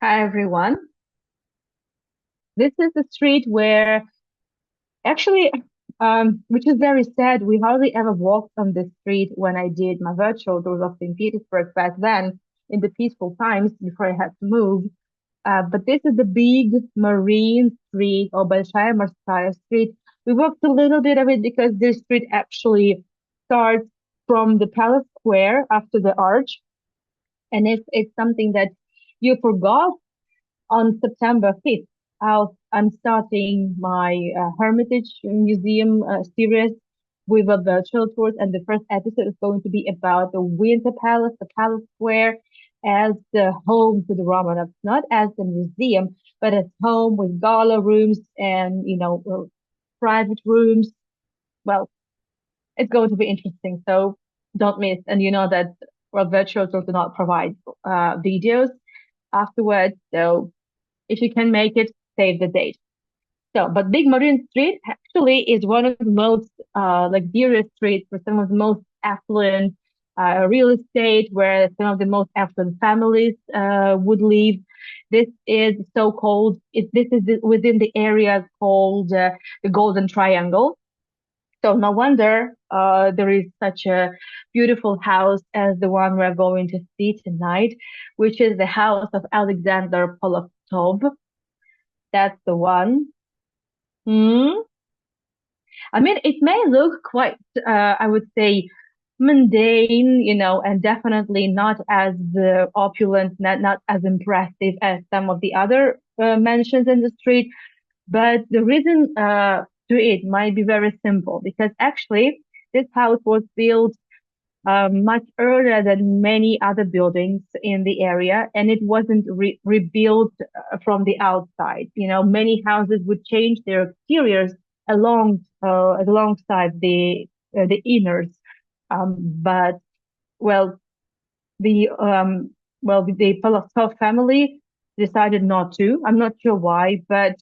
Hi everyone. This is the street where actually, which is very sad. We hardly ever walked on this street when I did my virtual tours of St. Petersburg back then in the peaceful times before I had to move. But this is the big Marine Street or Большая Morskaya Street. We walked a little bit of it because this street actually starts from the Palace Square after the arch. And if it's something that you forgot, on September 5th, I'm starting my Hermitage Museum series with a virtual tours, and the first episode is going to be about the Winter Palace, the Palace Square, as the home to the Romanovs, not as the museum, but as home with gala rooms and private rooms. Well, it's going to be interesting, so don't miss. And you know that virtual tours do not provide videos afterwards, so if you can make it, save the date. So, but Big Marine Street actually is one of the most like dearest streets for some of the most affluent real estate, where some of the most affluent families would live. This is so-called. This is within the area called the Golden Triangle. So no wonder there is such a beautiful house as the one we're going to see tonight, which is the house of Alexander Polovtsev. That's the one. Hmm. I mean, it may look quite, I would say, mundane, and definitely not as opulent, not as impressive as some of the other mansions in the street. But the reason to it might be very simple because actually this house was built much earlier than many other buildings in the area, and it wasn't rebuilt from the outside. Many houses would change their exteriors alongside the inners, but well, the the Polovtsov family decided not to. I'm not sure why, but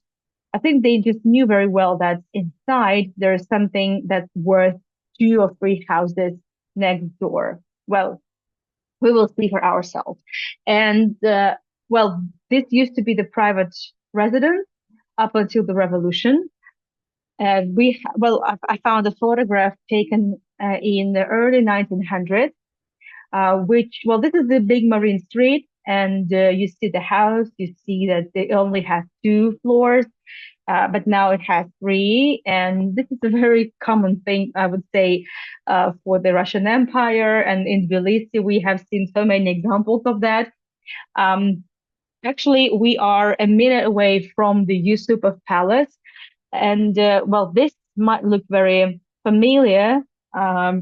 I think they just knew very well that inside there's something that's worth two or three houses next door. Well, we will see for ourselves. And well, this used to be the private residence up until the revolution. And I found a photograph taken in the early 1900s, this is the big Marine Street, and you see the house. You see that it only has two floors, but now it has three. And this is a very common thing, I would say, for the Russian Empire. And in Tbilisi, we have seen so many examples of that. Um, Actually, we are a minute away from the Yusupov Palace. And this might look very familiar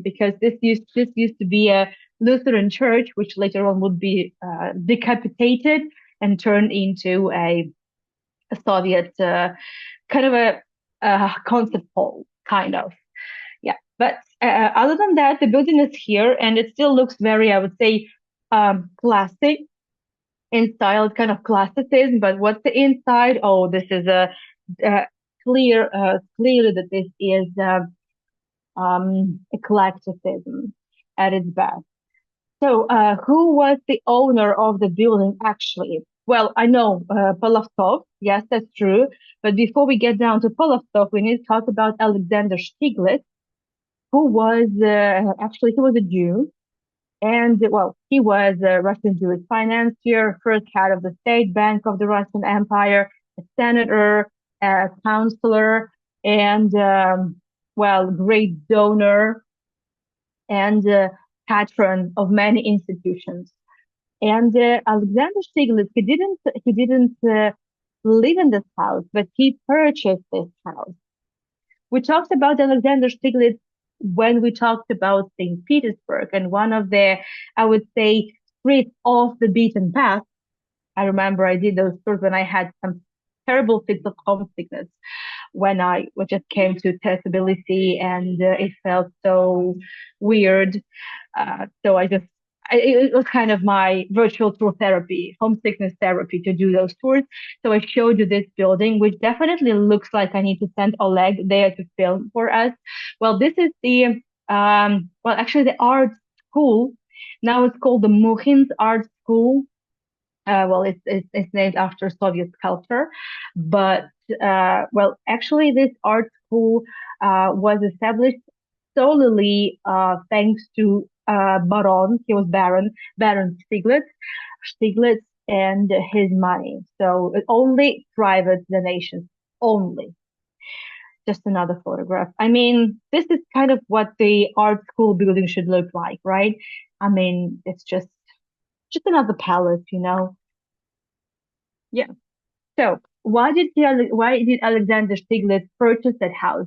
because this used to be a Lutheran church, which later on would be decapitated and turned into a Soviet kind of a concert hall, kind of. Yeah. But other than that, the building is here and it still looks very, I would say, classic in style, kind of classicism. But what's the inside? Oh, this is uh clearly that this is eclecticism at its best. So, who was the owner of the building actually? Well, I know Polovtsov. Yes, that's true. But before we get down to Polovtsov, we need to talk about Alexander Stiglitz, who was actually he was a Jew, and well, he was a Russian Jewish financier, first head of the State Bank of the Russian Empire, a senator, a counselor, and great donor and patron of many institutions. And Alexander Stiglitz, he didn't live in this house, but he purchased this house. We talked about Alexander Stiglitz when we talked about St. Petersburg, and one of the, I would say, streets off the beaten path. I remember I did those tours when I had some terrible fits of homesickness when I just came to Tbilisi, and it felt so weird. So it was kind of my virtual tour therapy, homesickness therapy to do those tours. So I showed you this building, which definitely looks like I need to send Oleg there to film for us. Well, this is actually the art school. Now it's called the Muhin's Art School. Well, it's named after Soviet sculptor, but well, actually, this art school was established solely thanks to Baron. He was Baron Stiglitz, and his money. So it only private donations, only. Just another photograph. I mean, this is kind of what the art school building should look like, right? I mean, it's just another palace, you know. Yeah. So why did Alexander Stiglitz purchase that house?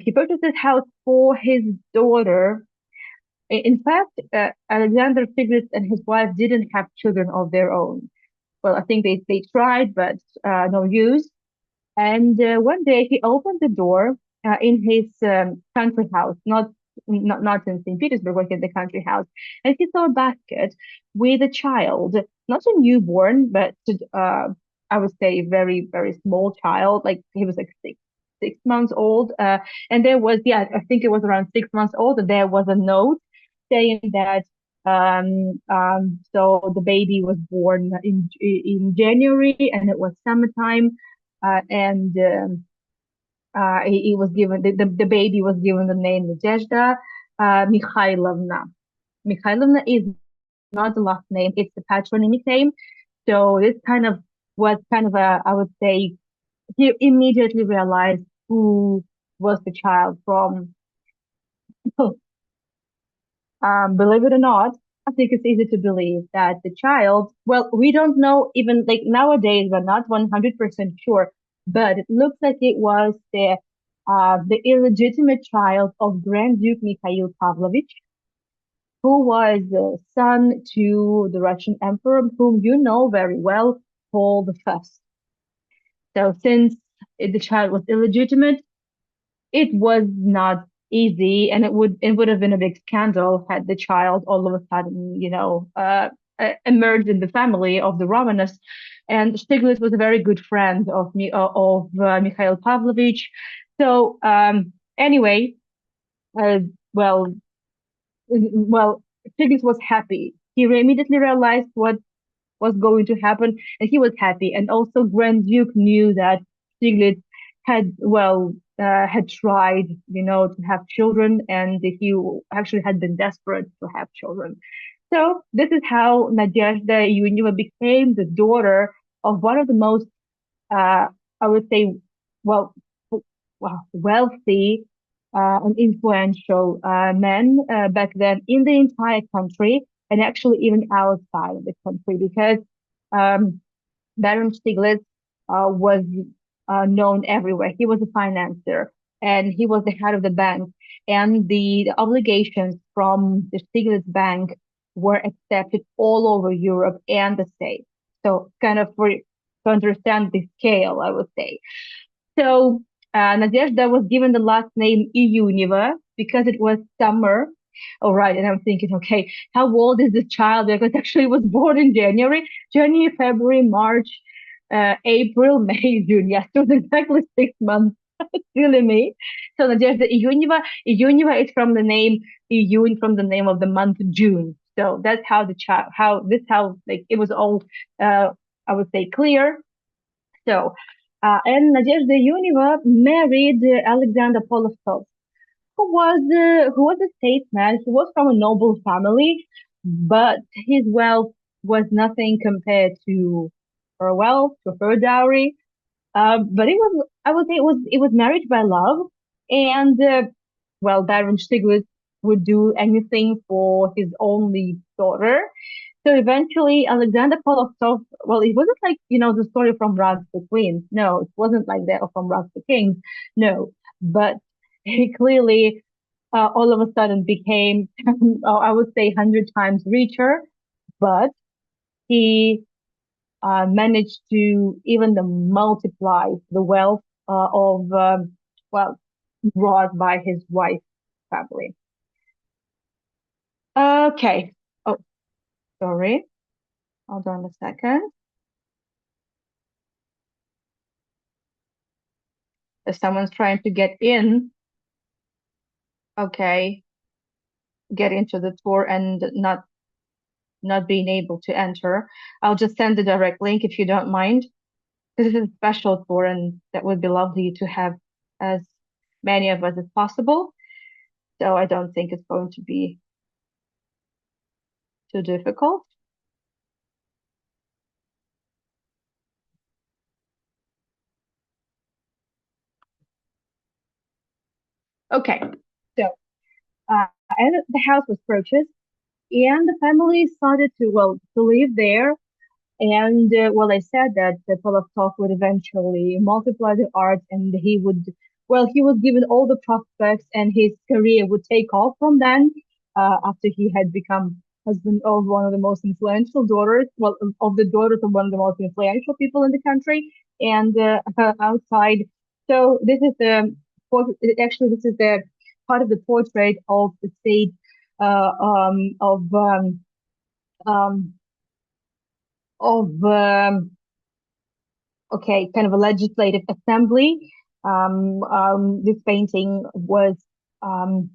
He purchased this house for his daughter. In fact, Alexander Stiglitz and his wife didn't have children of their own. Well, I think they tried, but no use. And one day he opened the door in his country house, not in Saint Petersburg, but in the country house, and he saw a basket with a child, not a newborn, but I would say a very very small child, like he was like 6 months old, and there was I think it was around 6 months old, and there was a note saying that so the baby was born in January and it was summertime and he was given the baby was given the name Nadezhda Mikhailovna. Mikhailovna is not the last name; it's the patronymic name. So this kind of was kind of a I would say he immediately realized who was the child from. Believe it or not, I think it's easy to believe that the child, well, we don't know even like nowadays, we're not 100% sure, but it looks like it was the illegitimate child of Grand Duke Mikhail Pavlovich, who was son to the Russian emperor, whom you know very well, Paul the First. So since the child was illegitimate, it was not easy, and it would have been a big scandal had the child all of a sudden, emerged in the family of the Romanovs. And Stiglitz was a very good friend of Mikhail Pavlovich. So anyway, uh, well, well, Stiglitz was happy. He immediately realized what was going to happen, and he was happy. And also, Grand Duke knew that Stiglitz had tried, to have children, and he actually had been desperate to have children. So this is how Nadezhda Yuneva became the daughter of one of the most, I would say, well, wealthy and influential men back then in the entire country, and actually even outside of the country, because um, Baron Stiglitz was known everywhere. He was a financier and he was the head of the bank, and the obligations from the Stiglitz bank were accepted all over Europe and the States. So, kind of to understand the scale, I would say. So Nadezhda was given the last name Iyuneva because it was summer. Oh, right. And I'm thinking, okay, how old is this child? Because actually it was born in January, February, March, April, May, June. Yes, it was exactly 6 months. Really me. So Nadezhda Iyuneva is from the name Iyun, from the name of the month June. So that's how like it was all, I would say, clear. So, and Nadezhda Yuneva married Alexander Polovtsev, who was a statesman. He was from a noble family, but his wealth was nothing compared to her wealth, to her dowry. But I would say, it was marriage by love, and well, Baron Stiglitz would do anything for his only daughter. So eventually, Alexander Polovtsov, well, it wasn't like, the story from Rags to Queens. No, it wasn't like that, or from Rags to Kings. No, but he clearly, all of a sudden became, I would say, 100 times richer, but he managed to even multiply the wealth well, brought by his wife's family. Okay. Oh, sorry. Hold on a second. If someone's trying to get in, okay, get into the tour and not not being able to enter. I'll just send the direct link if you don't mind. This is a special tour, and that would be lovely to have as many of us as possible. So I don't think it's going to be too difficult. Okay, so and the house was purchased, and the family started to to live there. And I said that Polovtsev would eventually multiply the art, and he was given all the prospects, and his career would take off from then. After he had become husband of one of the most influential daughters, of the daughters of one of the most influential people in the country and outside. So this is actually this is the part of the portrait of the state of um, okay, kind of a legislative assembly. This painting was um,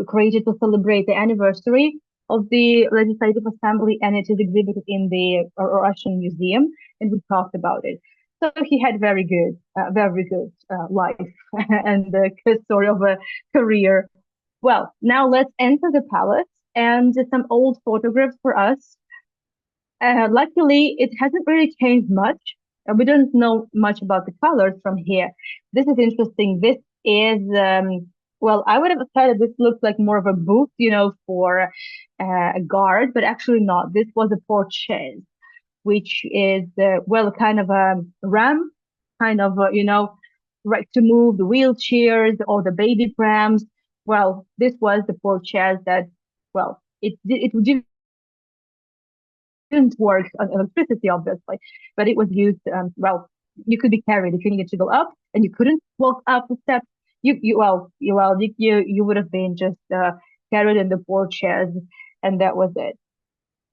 created to celebrate the anniversary of the legislative assembly, and it is exhibited in the Russian Museum, and we talked about it. So he had very good life and a good sort of a career. Well, now let's enter the palace and some old photographs for us. Luckily, it hasn't really changed much. We don't know much about the colors from here. This is interesting. This is, I would have said this looks like more of a booth, for a guard, but actually not. This was a porch chaise, which is, kind of a ramp, kind of, right to move the wheelchairs or the baby prams. Well, this was the porch chaise that, it didn't work on electricity, obviously, but it was used. You could be carried if you needed to go up, and you couldn't walk up the steps. You would have been just carried in the porch chairs, and that was it.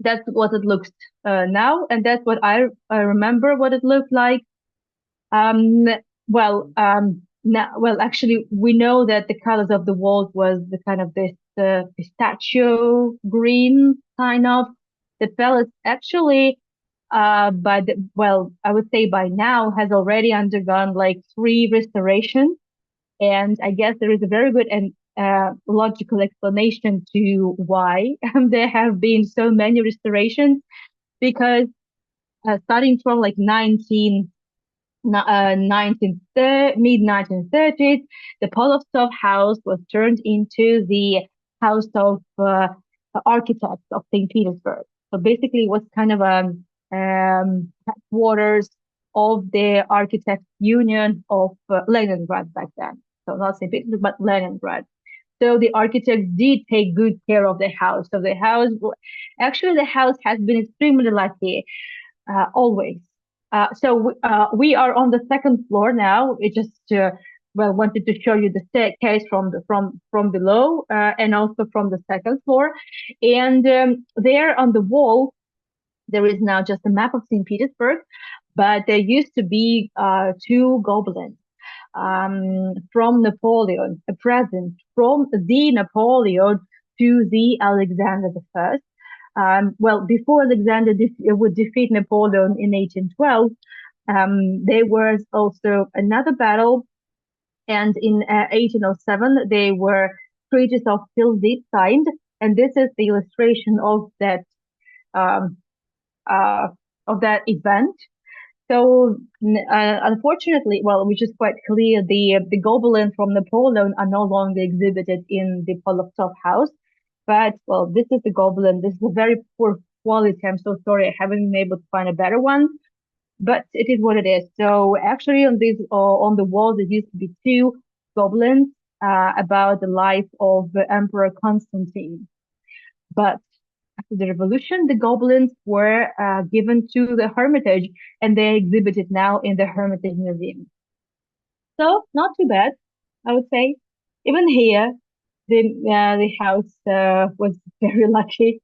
That's what it looks now, and that's what I remember what it looked like. Um, actually, we know that the colors of the walls was the kind of this pistachio green kind of. The palace actually, I would say by now has already undergone like three restorations, and I guess there is a very good and logical explanation to why there have been so many restorations because starting from like mid 1930s, the Polovtsev House was turned into the House of Architects of Saint Petersburg. So basically, it was kind of a headquarters of the Architects Union of Leningrad back then. So not Saint Petersburg, but Leningrad. So the architects did take good care of the house. So actually, the house has been extremely lucky always. We are on the second floor now. It just wanted to show you the staircase from below and also from the second floor. And there on the wall, there is now just a map of St. Petersburg, but there used to be two goblins from Napoleon, a present from the Napoleon to the Alexander the First. Before Alexander would defeat Napoleon in 1812, there was also another battle, and in 1807 they were treaties of Tilsit signed, and this is the illustration um, uh, of that event. So unfortunately, which is quite clear, the gobelins from Napoleon are no longer exhibited in the Polovtsev House. But this is the gobelin. This is a very poor quality. I'm so sorry, I haven't been able to find a better one. But it is what it is. So actually, on the wall, there used to be two gobelins about the life of the Emperor Constantine. But after the revolution, the gobelins were given to the Hermitage, and they're exhibited now in the Hermitage Museum. So not too bad, I would say. Even here, the house was very lucky.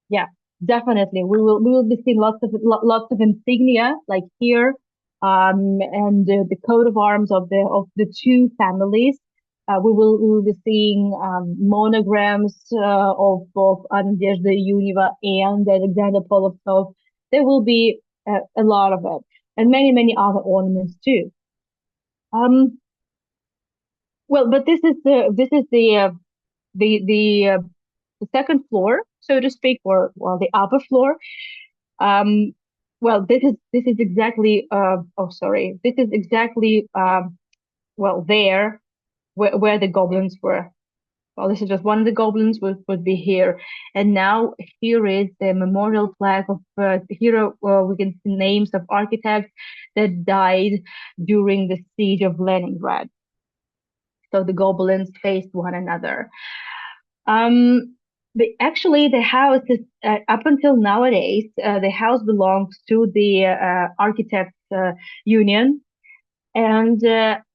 Yeah, definitely. We will be seeing lots of insignia like here, and the coat of arms of the two families. We will be seeing monograms of both Nadezhda Univa and Alexander Polovtsev. There will be a lot of it, and many other ornaments too. Um, well, but this is the second floor, so to speak, or well, the upper floor. Um, well, this is exactly oh sorry, this is exactly well there where the goblins were. Well, this is just one of the goblins would be here. And now here is the memorial plaque of here we can see names of architects that died during the siege of Leningrad. So the goblins faced one another. But actually, the house is up until nowadays, the house belongs to the architects union, and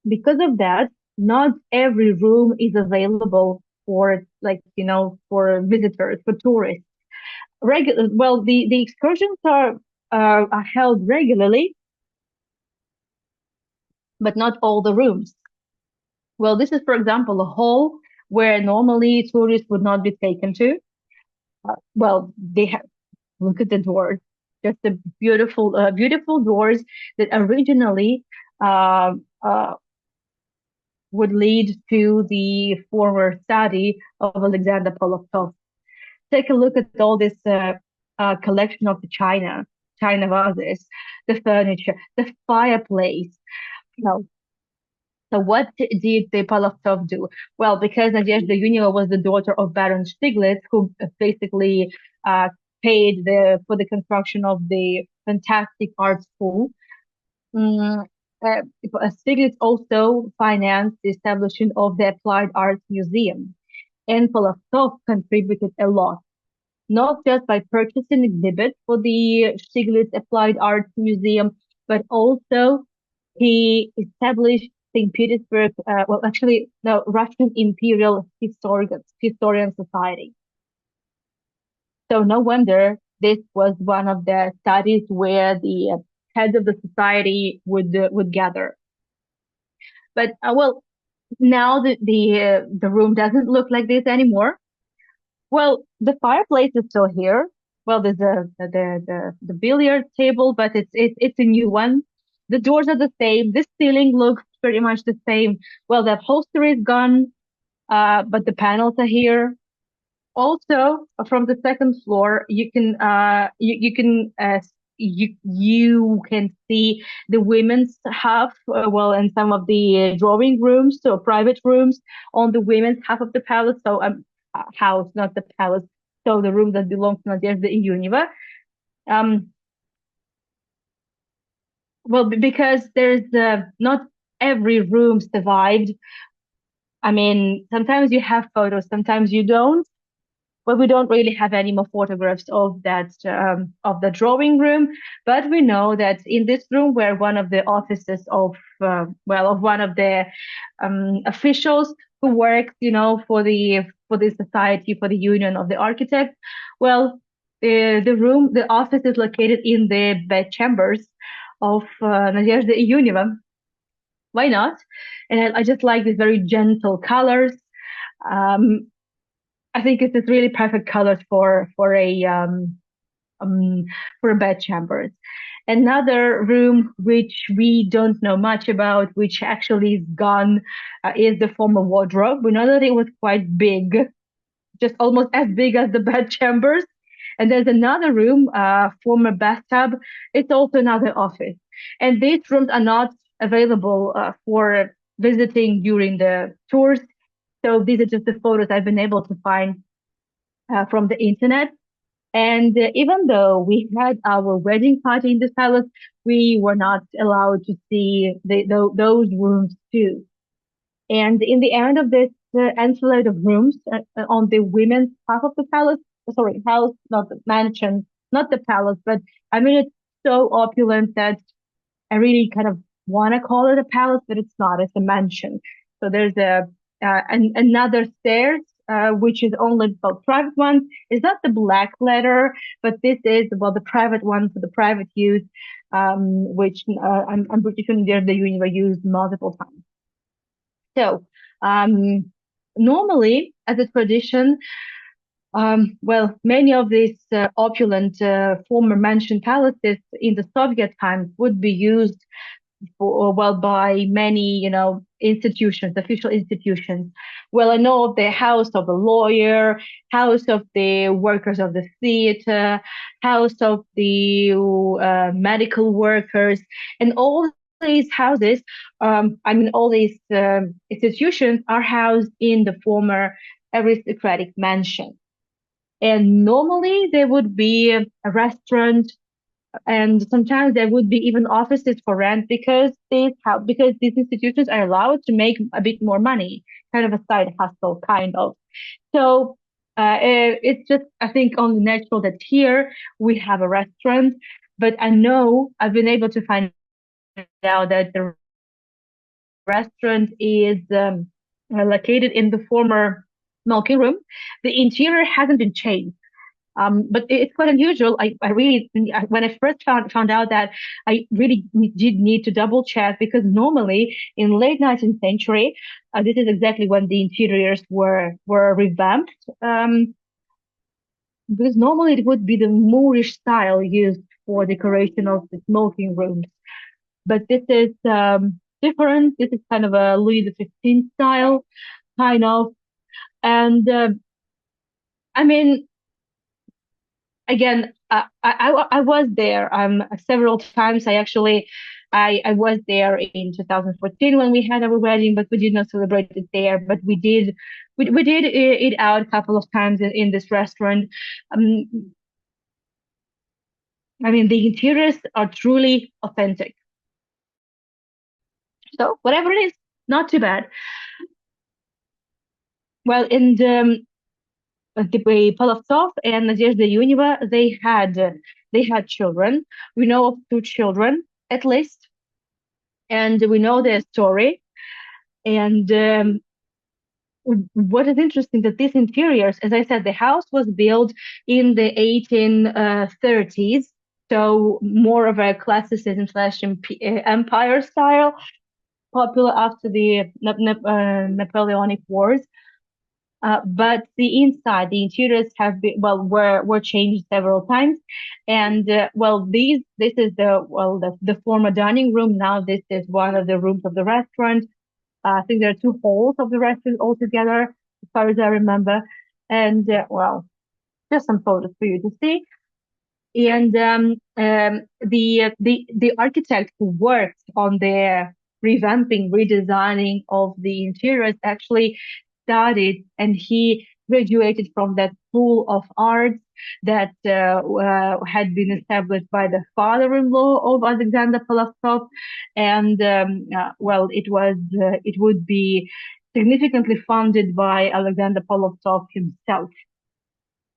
because of that, not every room is available for like for visitors, for tourists. Regular, well, the excursions are held regularly, but not all the rooms. Well, this is, for example, a hall where normally tourists would not be taken to. Well, they have look at the doors, just the beautiful doors that originally uh, uh, would lead to the former study of Alexander Polovtsev. Take a look at all this collection of the china vases, the furniture, the fireplace. No. So what did the Polovtsov do? Well, because Nadezhda Yuneva was the daughter of Baron Stiglitz, who basically uh, paid for the construction of the fantastic art school. Mm, Stiglitz also financed the establishment of the Applied Arts Museum, and Polovtsov contributed a lot, not just by purchasing exhibits for the Stiglitz Applied Arts Museum, but also he established Saint Petersburg, well, actually, the Russian Imperial Historian Society. So no wonder this was one of the studies where the heads of the society would gather. But well, now the room doesn't look like this anymore. Well, the fireplace is still here. Well, there's the billiard table, but it's a new one. The doors are the same. The ceiling looks pretty much the same. Well, the upholstery is gone, but the panels are here. Also, from the second floor, you can see the women's half, well, and some of the drawing rooms, so private rooms on the women's half of the palace. So house, not the palace. So the room that belongs to Nadezhda Iyuneva. Um, well, because there's not every room survived. I mean, sometimes you have photos, sometimes you don't. But we don't really have any more photographs of the drawing room. But we know that in this room were one of the offices of well, of one of the officials who worked, for the society, for the union of the architects. Well, the office is located in the bedchambers of Nadezhda Iyuneva. Why not? And I just like these very gentle colors. Um, I think it's really perfect colors um for a bed chambers. Another room which we don't know much about, which actually is gone, is the former wardrobe. We know that it was quite big, just almost as big as the bed chambers. And there's another room, former bathtub. It's also another office. And these rooms are not available for visiting during the tours. So these are just the photos I've been able to find from the internet. And even though we had our wedding party in this palace, we were not allowed to see those rooms too. And in the end of this enfilade of rooms on the women's half of the palace, sorry, house, not the mansion, not the palace, but I mean, it's so opulent that I really kind of want to call it a palace, but it's not. It's a mansion. So there's another stairs, which is only for private ones. It's not the black letter, but this is well the private one for the private use, which I'm pretty sure the Univer used multiple times. So Um, Normally, as a tradition, well, many of these opulent former mansion palaces in the Soviet times would be used for, well, by many, institutions, official institutions. Well, I know of the house of a lawyer, house of the workers of the theater, house of the medical workers, and all these houses, all these institutions are housed in the former aristocratic mansion. And normally there would be a restaurant, and sometimes there would be even offices for rent because these institutions are allowed to make a bit more money, kind of a side hustle, kind of. So it's just, I think, only natural that here we have a restaurant. But I know I've been able to find out that the restaurant is located in the former milking room. The interior hasn't been changed. But it's quite unusual. I really, when I first found out that, I really did need to double check, because normally in late 19th century, this is exactly when the interiors were revamped. Because normally it would be the Moorish style used for decoration of the smoking rooms, but this is different. This is kind of a Louis the 15th style, kind of, and I mean, again, I was there several times. I was there in 2014 when we had our wedding, but we did not celebrate it there. But we did eat out a couple of times in this restaurant. Um, I mean, the interiors are truly authentic. So whatever it is, not too bad. Well, in the way Polovtsov and Nadezhda Yuniva, they had children. We know of two children at least, and we know their story. And what is interesting that these interiors, as I said, the house was built in the 1830s, so more of a classicism slash empire style, popular after the Napoleonic Wars. But the inside, the interiors have been, well, were changed several times, and well, this is the former dining room. Now this is one of the rooms of the restaurant. I think there are two halls of the restaurant altogether, as far as I remember. And well, just some photos for you to see. And the architect who worked on the revamping, redesigning of the interiors actually studied, and he graduated from that school of arts that had been established by the father-in-law of Alexander Polovtsov. And well, it would be significantly funded by Alexander Polovtsov himself.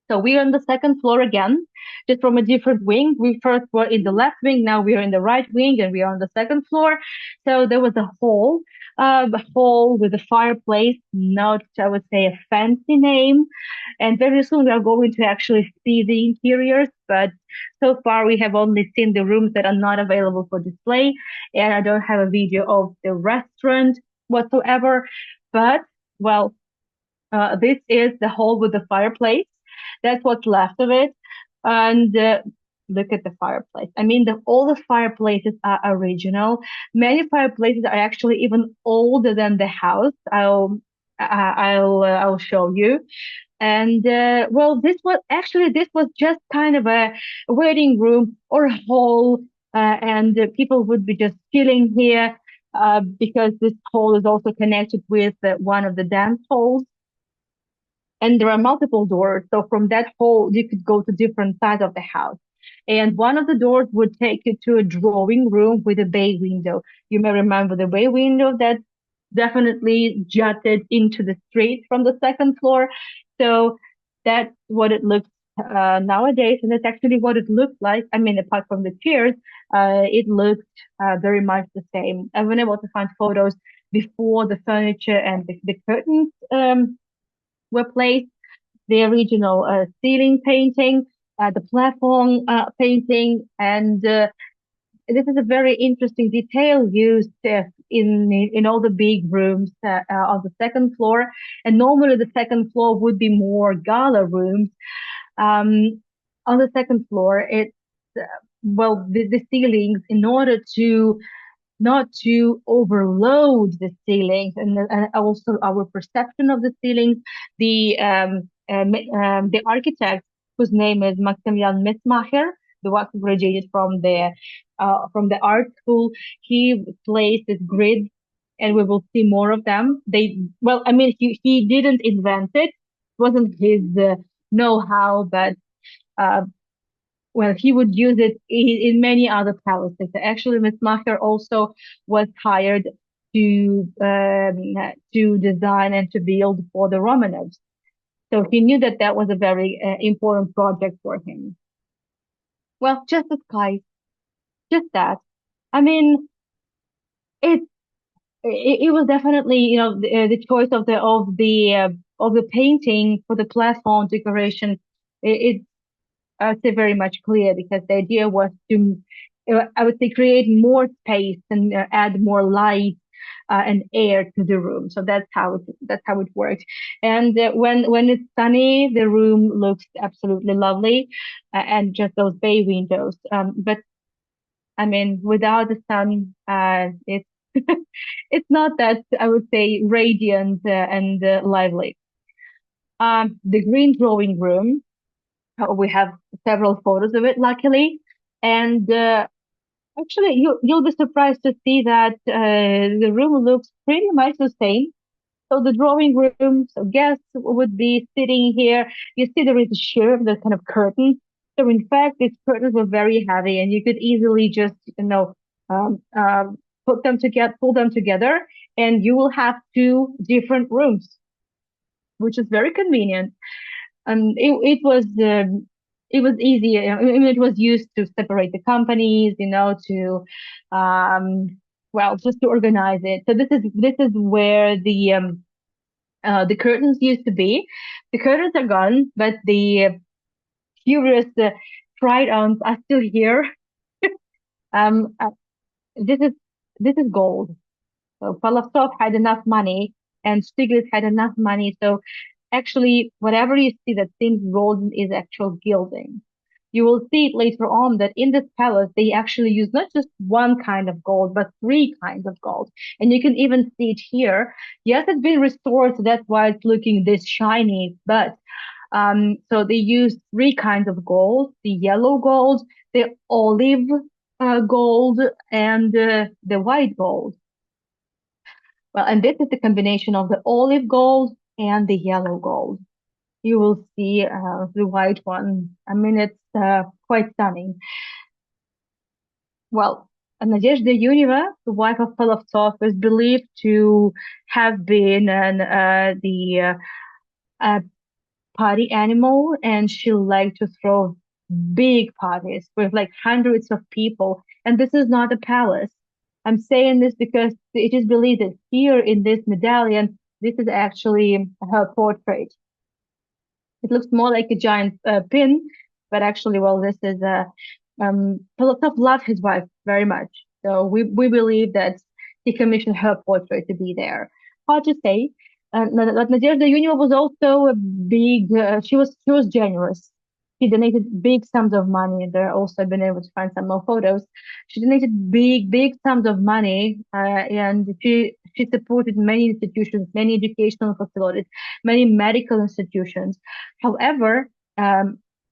So we're on the second floor again, just from a different wing. We first were in the left wing, now we are in the right wing, and we are on the second floor. So there was a hall with a fireplace, not, I would say, a fancy name. And very soon we are going to actually see the interiors, but so far we have only seen the rooms that are not available for display, and I don't have a video of the restaurant whatsoever. But well, this is the hall with the fireplace. That's what's left of it. And look at the fireplace. I mean, all the fireplaces are original. Many fireplaces are actually even older than the house. I'll show you. And well, this was just kind of a waiting room or a hall, and people would be just chilling here. Because this hall is also connected with one of the dance halls, and there are multiple doors. So from that hall, you could go to different sides of the house. And one of the doors would take you to a drawing room with a bay window. You may remember the bay window that definitely jutted into the street from the second floor. So that's what it looks nowadays, and that's actually what it looked like. I mean, apart from the chairs, it looked very much the same. I've been able to find photos before the furniture and the curtains were placed, the original ceiling painting, the platform painting, and this is a very interesting detail used in all the big rooms on the second floor, and normally the second floor would be more gala rooms. Um, on the second floor, it's the ceilings, in order to not to overload the ceilings, and also our perception of the ceilings. The architect, whose name is Maximilian Messmacher, the one who graduated from the art school, he placed this grid, and we will see more of them. I mean, he didn't invent it. It wasn't his know-how, but uh, he would use it in many other palaces. Actually, Messmacher also was hired to design and to build for the Romanovs. So he knew that that was a very important project for him. Well, just the skies, just that. I mean, it it was definitely, the choice of the painting for the platform decoration. It, I'd say very much clear, because the idea was to, I would say, create more space and add more light and air to the room. So that's how it worked. And when it's sunny, the room looks absolutely lovely, and just those bay windows. But I mean, without the sun, it's it's not that, I would say, radiant and lively. The green drawing room. We have several photos of it, luckily. And actually, you'll be surprised to see that the room looks pretty much the same. So the drawing room, so guests would be sitting here. You see there is a sheer, the kind of curtain. So in fact, these curtains were very heavy, and you could easily just, um, um, pull them together, and you will have two different rooms, which is very convenient. And it was easy. I mean, it was used to separate the companies, to just to organize it. So this is where the curtains used to be. The curtains are gone, but the curious try-ons are still here. Um, uh, this is this is gold. So Polovtsov had enough money, and Stiglitz had enough money. So actually, whatever you see that seems golden is actual gilding. You will see it later on that in this palace, they actually use not just one kind of gold, but three kinds of gold. And you can even see it here. Yes, it's been restored, so that's why it's looking this shiny. But so they use three kinds of gold: the yellow gold, the olive gold, and the white gold. Well, and this is the combination of the olive gold and the yellow gold. You will see the white one. I mean, it's quite stunning. Well, Nadezhda Yuniva, the wife of Polovtsov, is believed to have been a party animal, and she liked to throw big parties with like hundreds of people. And this is not a palace. I'm saying this because it is believed that here in this medallion, this is actually her portrait. It looks more like a giant pin, but actually, well, this is a Polotov loved his wife very much, so we believe that he commissioned her portrait to be there. Hard to say. But Nadezhda Yuneva was also a big. She was generous. She donated big sums of money. There also been able to find some more photos. She donated big sums of money, and she supported many institutions, many educational facilities, many medical institutions. However, I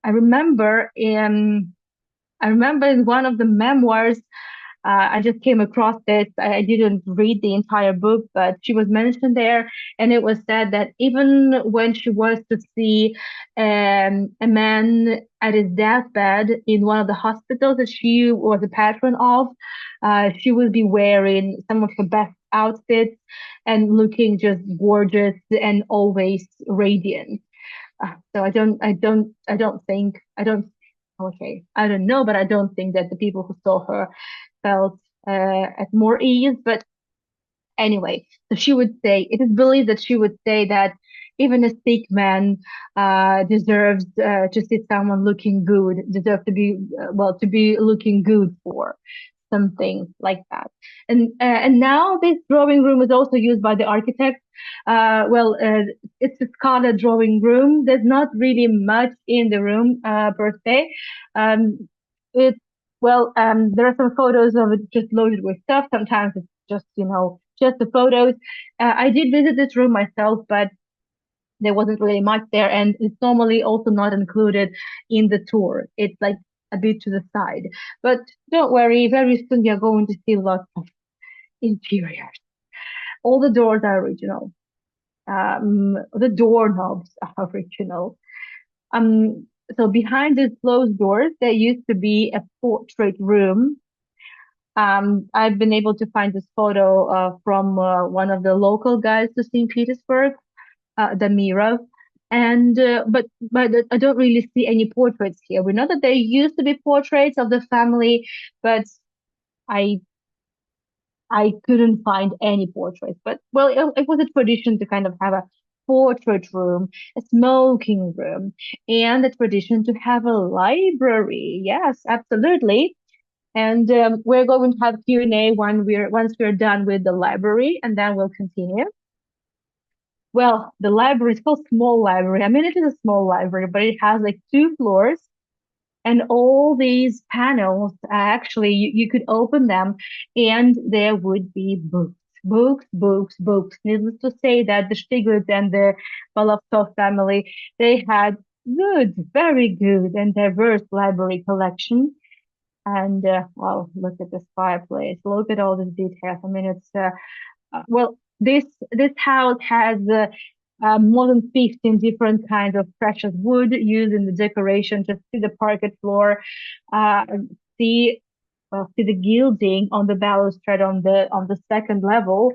remember in one of the memoirs, I just came across this. I didn't read the entire book, but she was mentioned there, and it was said that even when she was to see a man at his deathbed in one of the hospitals that she was a patron of, she would be wearing some of her best outfits and looking just gorgeous and always radiant. So okay, I don't know, but I don't think that the people who saw her felt at more ease. But anyway, so she would say, it is believed that she would say that even a sick man deserves to see someone looking good, deserve to be, to be looking good for. something like that. And now this drawing room is also used by the architect. It's a Scala drawing room. There's not really much in the room per se. Um, it there are some photos of it just loaded with stuff. Sometimes it's just just the photos. I did visit this room myself, but there wasn't really much there, and it's normally also not included in the tour. It's like a bit to the side. But don't worry, very soon you're going to see lots of interiors. All the doors are original. The doorknobs are original. Um, so behind these closed doors, there used to be a portrait room. I've been able to find this photo from one of the local guides to St. Petersburg, the Mira. And but I don't really see any portraits here. We know that there used to be portraits of the family, but I I couldn't find any portraits. But well, it was a tradition to kind of have a portrait room, a smoking room, and a tradition to have a library. Yes, absolutely. And we're going to have Q&A once we're done with the library, and then we'll continue. Well, the library is called small library. I mean, it is a small library, but it has like two floors, and all these panels, actually, you could open them and there would be books, books, books, books. Needless to say that the Stiglitz and the Polovtsev family, they had good, very good and diverse library collection. And well, look at this fireplace. Look at all these details. I mean, it's this house has more than 15 different kinds of precious wood used in the decoration. Just see the parquet floor, uh, see see the gilding on the balustrade on the second level,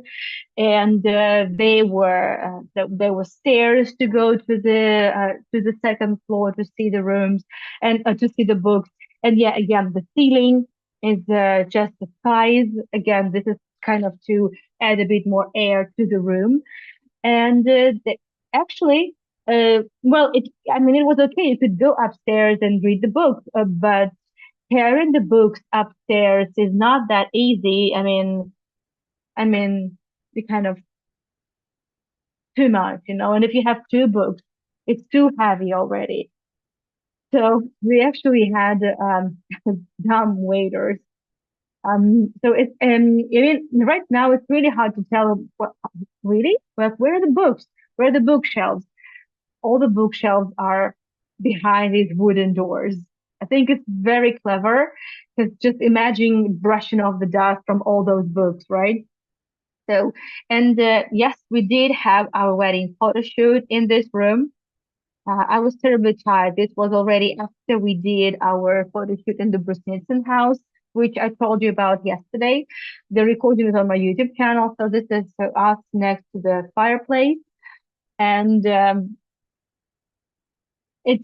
and there were stairs to go to the second floor to see the rooms and to see the books. And yeah, again, the ceiling is just the size. Again, this is kind of to add a bit more air to the room. And actually, I mean, it was okay. You could go upstairs and read the book, but carrying the books upstairs is not that easy. I mean, the kind of too much, and if you have two books, it's too heavy already. So we actually had dumb waiters. So I mean, right now it's really hard to tell what really, but where are the books? Where are the bookshelves? All the bookshelves are behind these wooden doors. I think it's very clever because just imagine brushing off the dust from all those books, right? So, and yes, we did have our wedding photo shoot in this room. I was terribly tired. This was already after we did our photo shoot in the Brusnitsin house, which I told you about yesterday. The recording is on my YouTube channel. So this is us next to the fireplace. And it's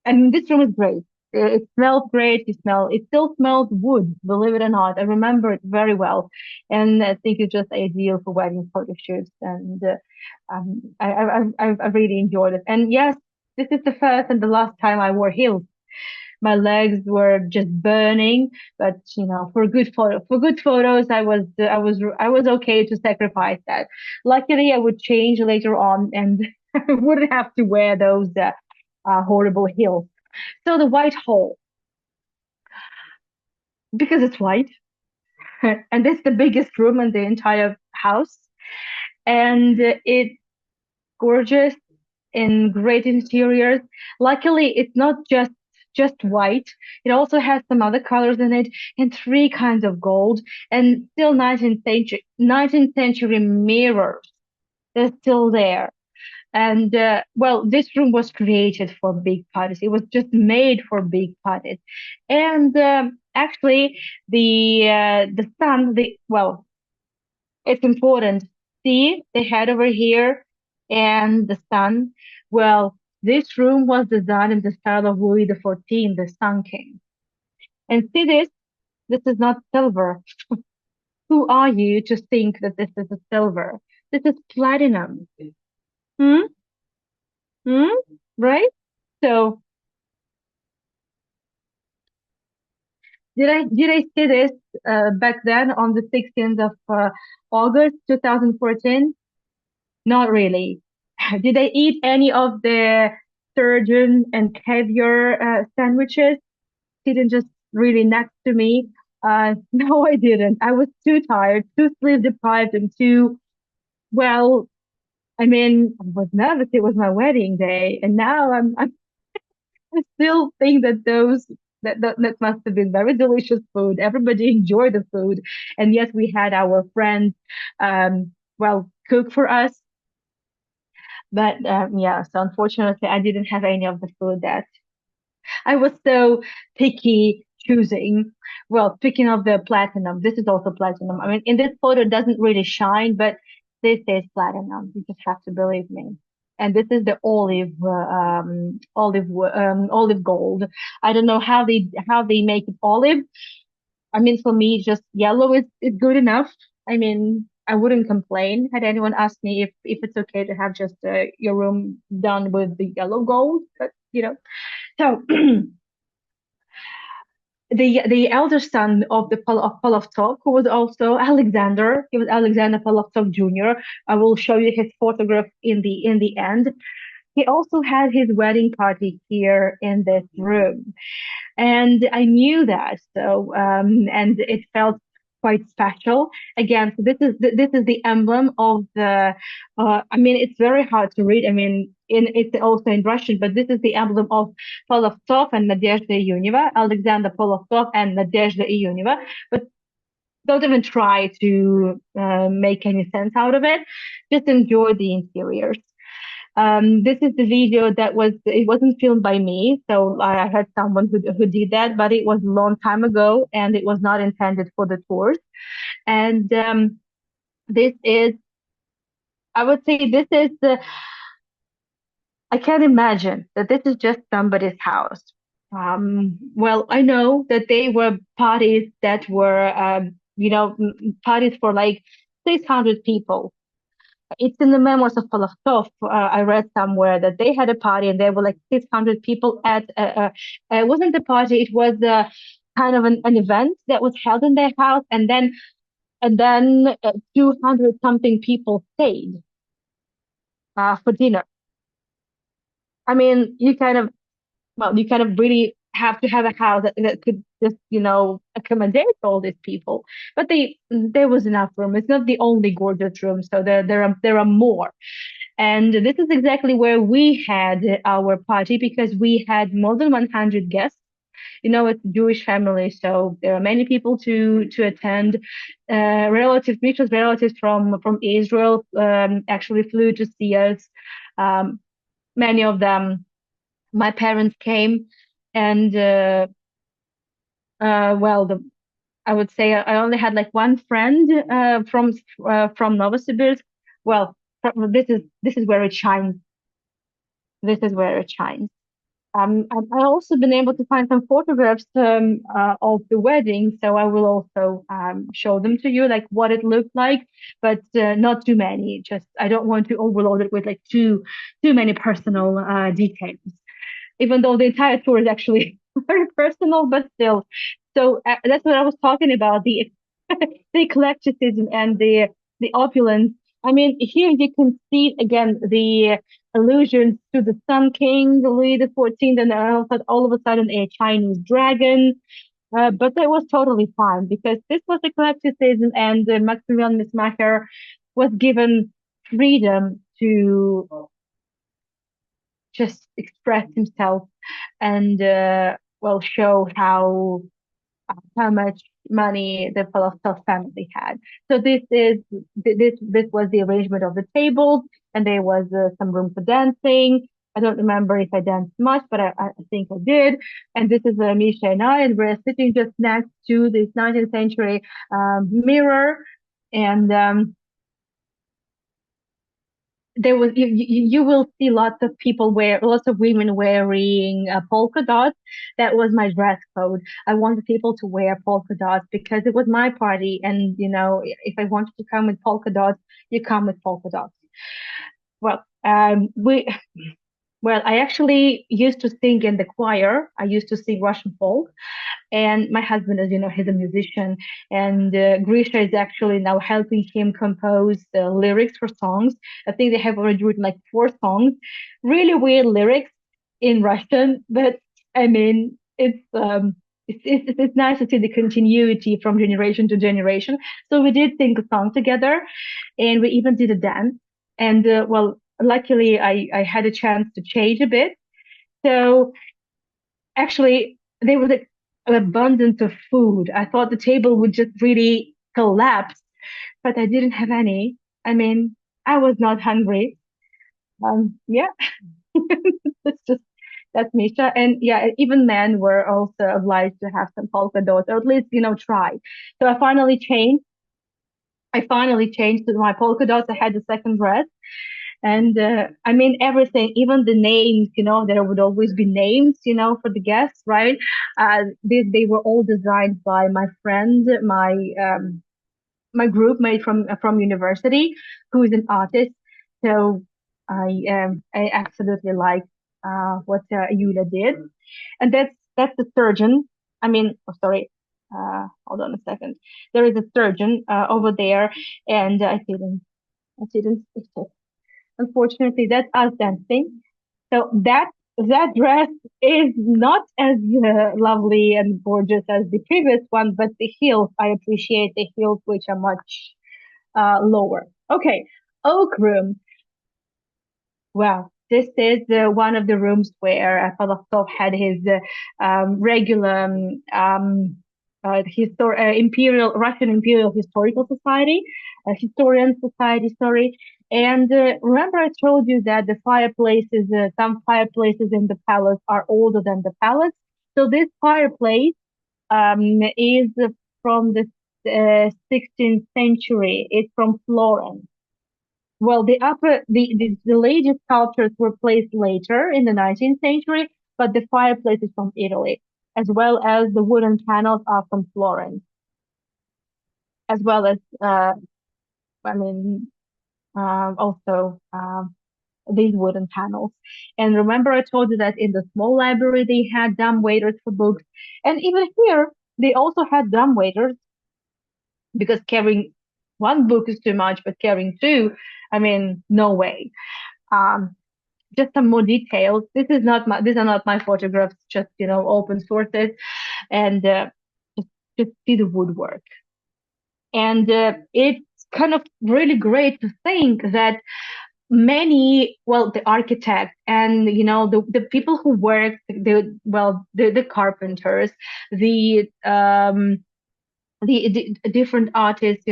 I mean, this room is great. It smells great. It still smells wood, believe it or not. I remember it very well. And I think it's just ideal for wedding photo shoots. And I really enjoyed it. And yes, this is the first and the last time I wore heels. My legs were just burning, but for good photos, I was okay to sacrifice that. Luckily, I would change later on, and I wouldn't have to wear those horrible heels. So the white hole, because it's white, and it's the biggest room in the entire house, and it's gorgeous in great interiors. Luckily, it's not just white. It also has some other colors in it and three kinds of gold and still 19th century mirrors. They're still there. And this room was created for big parties. It was just made for big parties. And actually, the sun, it's important. See the head over here and the sun. Well, this room was designed in the style of Louis XIV, the Sun King. And see this? This is not silver. Who are you to think that this is a silver? This is platinum. Hmm? Hmm? Right? So did I see this back then on the 16th of August 2014? Not really. Did I eat any of the sturgeon and caviar sandwiches? Sitting just really next to me. No, I didn't. I was too tired, too sleep deprived, and too, well, I mean, I was nervous. It was my wedding day, and now I still think that that must have been very delicious food. Everybody enjoyed the food, and yes, we had our friends, cook for us. But yeah, so unfortunately, I didn't have any of the food that I was so picky choosing. Well, speaking of the platinum, this is also platinum. I mean, in this photo, it doesn't really shine, but this is platinum. You just have to believe me. And this is the olive gold. I don't know how they make it olive. I mean, for me, just yellow is good enough. I mean, I wouldn't complain had anyone asked me if it's okay to have just your room done with the yellow gold, but So the elder son of of Polovtsev, who was also Alexander, he was Alexander Polovtsev Jr. I will show you his photograph in the end. He also had his wedding party here in this room, and I knew that. So and it felt quite special. Again, so this is the emblem of the. I mean, it's very hard to read. I mean, it's also in Russian, but this is the emblem of Polovtsov and Nadezhda Iyuneva, Alexander Polovtsov and Nadezhda Iyuneva. But don't even try to make any sense out of it. Just enjoy the interiors. This is the video it wasn't filmed by me, so I had someone who did that, but it was a long time ago and it was not intended for the tours. And this is, I would say, I can't imagine that this is just somebody's house. Well, I know that they were parties that were, parties for like 600 people. It's in the memoirs of Polovtsov. I read somewhere that they had a party and there were like 600 people at. It wasn't a party; it was kind of an event that was held in their house, and then 200 something people stayed for dinner. I mean, you kind of really have to have a house that could just accommodate all these people. But there was enough room. It's not the only gorgeous room, so there are more. And this is exactly where we had our party because we had more than 100 guests. It's a Jewish family, so there are many people to attend. Mutual relatives from Israel actually flew to see us. Um, Many of them, my parents came, and well, I would say I only had like one friend from Novosibirsk. Well, this is where it shines. This is where it shines. I also been able to find some photographs of the wedding, so I will also show them to you, like what it looked like, but not too many. Just I don't want to overload it with like too many personal details, even though the entire tour is actually very personal, but still. So that's what I was talking about, the the eclecticism and the opulence. I mean, here you can see again the allusions to the Sun King, Louis the 14th, and all of a sudden a Chinese dragon. But that was totally fine because this was eclecticism, and Maximilian Missmacher was given freedom to just express himself and show how much money the Polovtsov family had. So this was the arrangement of the tables, and there was some room for dancing. I don't remember if I danced much, but I think I did. And this is Misha and I, and we're sitting just next to this 19th century mirror. And there was you will see lots of women wearing polka dots. That was my dress code. I wanted people to wear polka dots because it was my party, and if I wanted to come with polka dots, you come with polka dots. Well, we Well, I actually used to sing in the choir. I used to sing Russian folk. And my husband, as you know, he's a musician. And Grisha is actually now helping him compose lyrics for songs. I think they have already written like four songs, really weird lyrics in Russian. But I mean, it's nice to see the continuity from generation to generation. So we did sing a song together, and we even did a dance. And well, luckily, I had a chance to change a bit. So actually, there was an abundance of food. I thought the table would just really collapse, but I didn't have any. I mean, I was not hungry. Yeah, it's just that's Misha. And yeah, even men were also obliged to have some polka dots, or at least, try. So I finally changed to my polka dots. I had the second dress. And I mean, everything, even the names, there would always be names, for the guests, right? They were all designed by my friend, my group mate from university, who is an artist. So I absolutely like what Yulia did, and that's the surgeon. I mean, oh, sorry. Hold on a second. There is a surgeon over there, and I didn't unfortunately, that's us dancing. So that dress is not as lovely and gorgeous as the previous one, but the heels, I appreciate the heels, which are much lower. Okay, oak room. Well, this is one of the rooms where Polovtsev had his regular Imperial Russian Imperial Historical Society, Historian Society, sorry. And remember, I told you that the fireplaces, some fireplaces in the palace are older than the palace. So this fireplace is from the 16th century. It's from Florence. Well, the later sculptures were placed later in the 19th century, but the fireplace is from Italy, as well as the wooden panels are from Florence, as well as I mean, also these wooden panels. And remember, I told you that in the small library they had dumb waiters for books, and even here they also had dumb waiters because carrying one book is too much, but carrying two, I mean, no way. Um, just some more details. These are not my photographs, just open sources, and just see the woodwork. And it's kind of really great to think that well, the architect and the people who work, the carpenters, the different artists,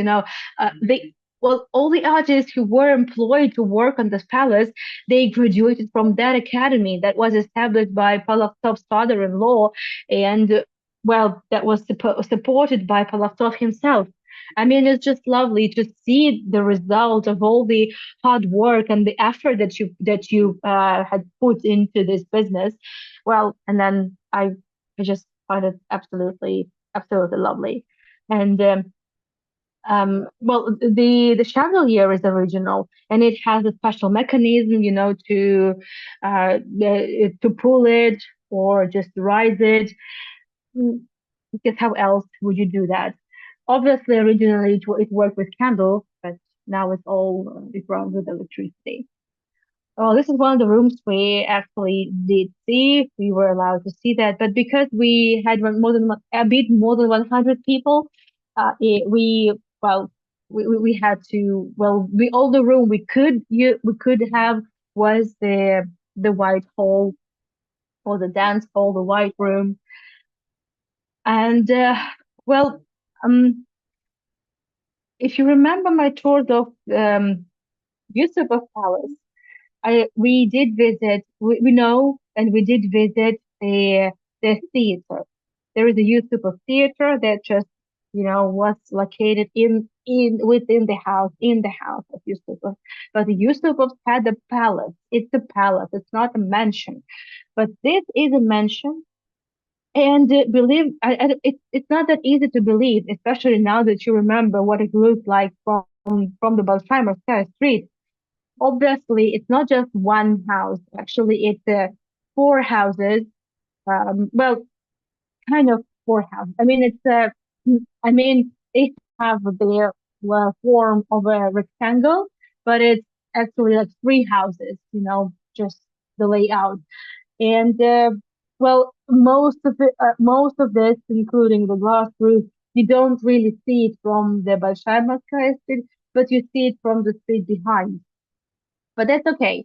they well, all the artists who were employed to work on this palace, they graduated from that academy that was established by Polovtsov's father-in-law, and well, that was supported by Polovtsov himself. I mean, it's just lovely to see the result of all the hard work and the effort that you had put into this business. Well, and then I just find it absolutely lovely. And well, the chandelier is original, and it has a special mechanism, to pull it or just rise it. Mm, Because how else would you do that? Obviously, originally it worked with candles, but now it runs with electricity. Oh, this is one of the rooms we actually did see. We were allowed to see that, but because we had a bit more than 100 people, we well, we had to all the room we could have was the white hall or the dance hall, the white room, and well, um, if you remember my tour of Yusuf Palace. We did visit, we know, and we did visit the theater. There is a Yusupov theater that just, was located within the house of Yusupov. But the Yusupovs had a palace. It's a palace. It's not a mansion. But this is a mansion. And it's not that easy to believe, especially now that you remember what it looked like from the Balshaimer Sky Street. obviously it's not just one house. Actually, it's four houses. Well, kind of four houses. I mean, I mean, they have the form of a rectangle, but it's actually like three houses. Just the layout. And well, most of this, including the glass roof, you don't really see it from the Большая Moscow Street, but you see it from the street behind. But that's okay.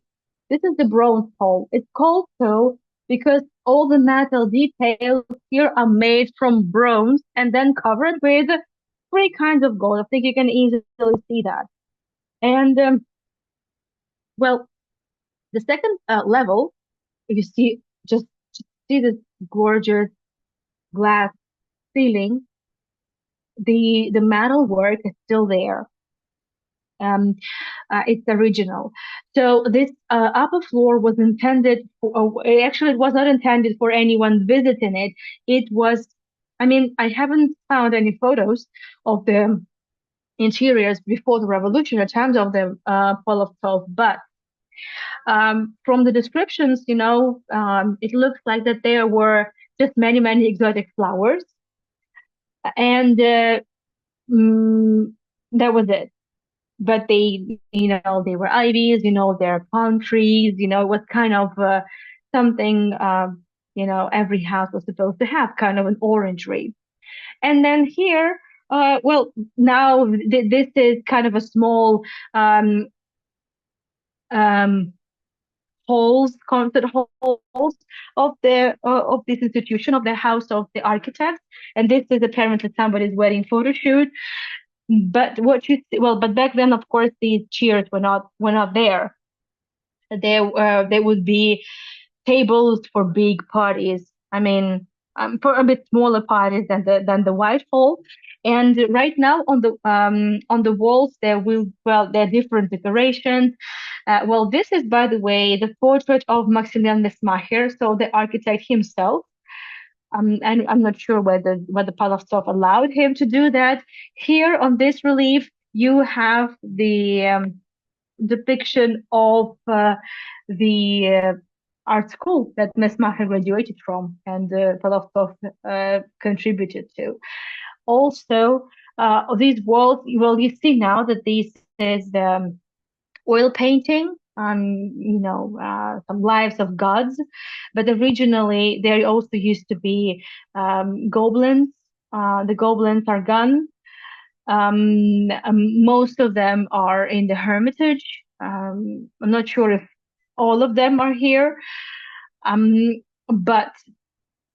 This is the bronze pole. It's called so because all the metal details here are made from bronze and then covered with three kinds of gold. I think you can easily see that. And well, the second level, you see, just see this gorgeous glass ceiling. The metal work is still there. Um, it's original. So this upper floor was intended for, actually, it was not intended for anyone visiting it. It was, I mean, I haven't found any photos of the interiors before the revolution in terms of the Polovtsev, but from the descriptions, it looks like that there were just many, many exotic flowers, and mm, that was it. But they were ivies, they're palm trees, it was kind of something, every house was supposed to have, kind of an orangery. And then here, well, now this is kind of a small um, um, halls, concert halls of this institution, of the House of the Architects. And this is apparently somebody's wedding photo shoot. But but back then, of course, these chairs were not there. There would be tables for big parties. I mean, for a bit smaller parties than the White Hall. And right now on the walls there are different decorations. Well, this is, by the way, the portrait of Maximilian Mesmacher, so the architect himself. And I'm not sure whether Palovtsov allowed him to do that. Here on this relief, you have the depiction of the art school that Mesmacher graduated from and Palovtsov contributed to. Also, these walls, well, you see now that this is the oil painting, some lives of gods, but originally there also used to be goblins. The goblins are gone. Most of them are in the Hermitage. I'm not sure if all of them are here. But